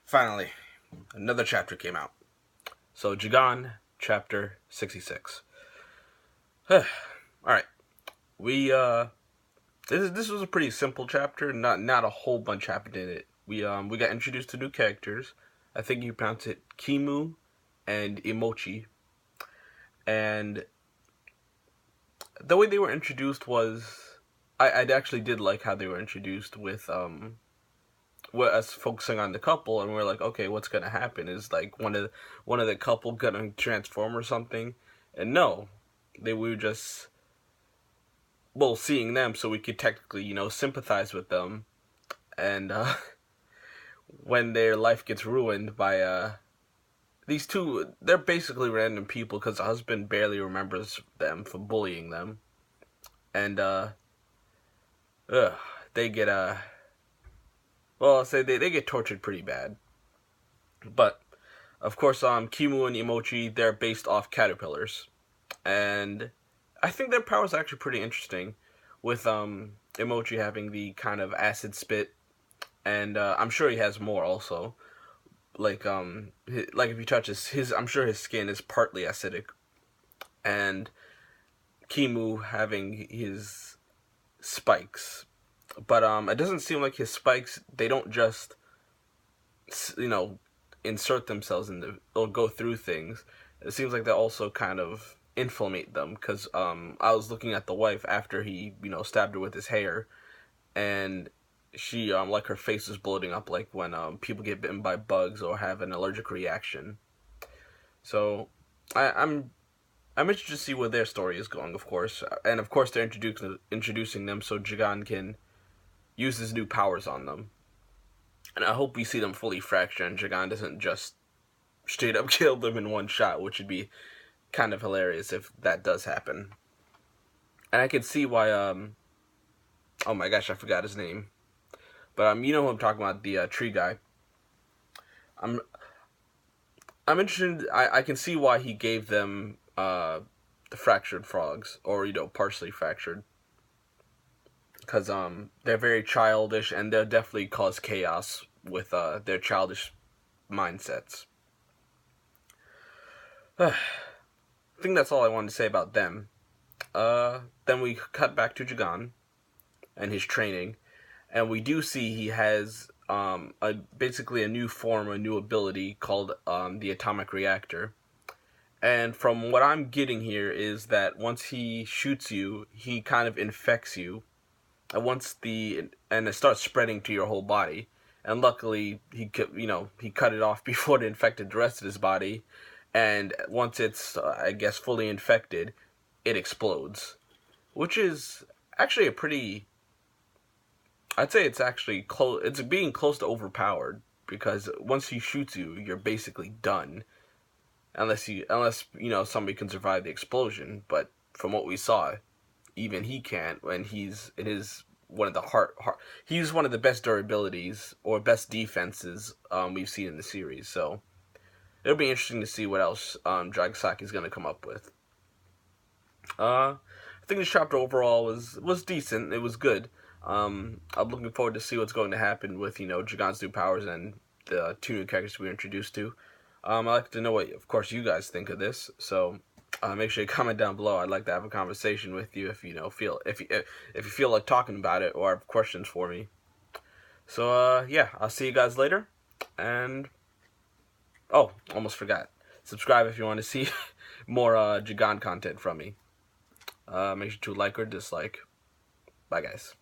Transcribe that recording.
Finally, another chapter came out. So, Jagaaaaaan, chapter 66. Alright, we, this was a pretty simple chapter, not a whole bunch happened in it. We got introduced to new characters. I think you pronounce it Kimu and Imochi. And the way they were introduced was, I actually did like how they were introduced with, us focusing on the couple, and we're like, okay, what's gonna happen? Is like one of the couple gonna transform or something? And no, we were just seeing them, so we could technically sympathize with them, and when their life gets ruined by these two, they're basically random people because the husband barely remembers them for bullying them, and they get I'll say they get tortured pretty bad. But, of course, Kimu and Imochi, they're based off caterpillars. And I think their power is actually pretty interesting, with Imochi having the kind of acid spit, and I'm sure he has more also. Like if you touch his I'm sure his skin is partly acidic. And Kimu having his spikes. But it doesn't seem like his spikes, they don't just, insert themselves or go through things. It seems like they also kind of inflammate them, because I was looking at the wife after he, stabbed her with his hair, and she, like her face is bloating up, like when people get bitten by bugs or have an allergic reaction. So, I'm interested to see where their story is going, of course. And of course they're introducing them so Jagaaaaaan can use his new powers on them. And I hope we see them fully fracture and Jagaaaaaan doesn't just straight up kill them in one shot, which would be kind of hilarious if that does happen. And I can see why, oh my gosh, I forgot his name. But, you know who I'm talking about, the tree guy. I'm interested, I can see why he gave them, the fractured frogs, or, partially fractured. Because they're very childish, and they'll definitely cause chaos with their childish mindsets. I think that's all I wanted to say about them. Then we cut back to Jagaaaaaan and his training, and we do see he has basically a new form, a new ability called the atomic reactor. And from what I'm getting here is that once he shoots you, he kind of infects you. And it starts spreading to your whole body. And luckily, he cut it off before it infected the rest of his body. And once it's, I guess, fully infected, it explodes. Which is actually I'd say it's actually close, it's being close to overpowered. Because once he shoots you, you're basically done. Unless somebody can survive the explosion. But from what we saw, even he can't, when he's one of the he's one of the best durabilities or best defenses we've seen in the series. So it'll be interesting to see what else Jagasaki is going to come up with. I think this chapter overall was decent. It was good. I'm looking forward to see what's going to happen with Jagaaann's new powers and the two new characters we were introduced to. I'd like to know what, of course, you guys think of this. So make sure you comment down below. I'd like to have a conversation with you if you feel like talking about it or have questions for me. So yeah, I'll see you guys later. And almost forgot. Subscribe if you want to see more Jagaaaaaan content from me. Make sure to like or dislike. Bye, guys.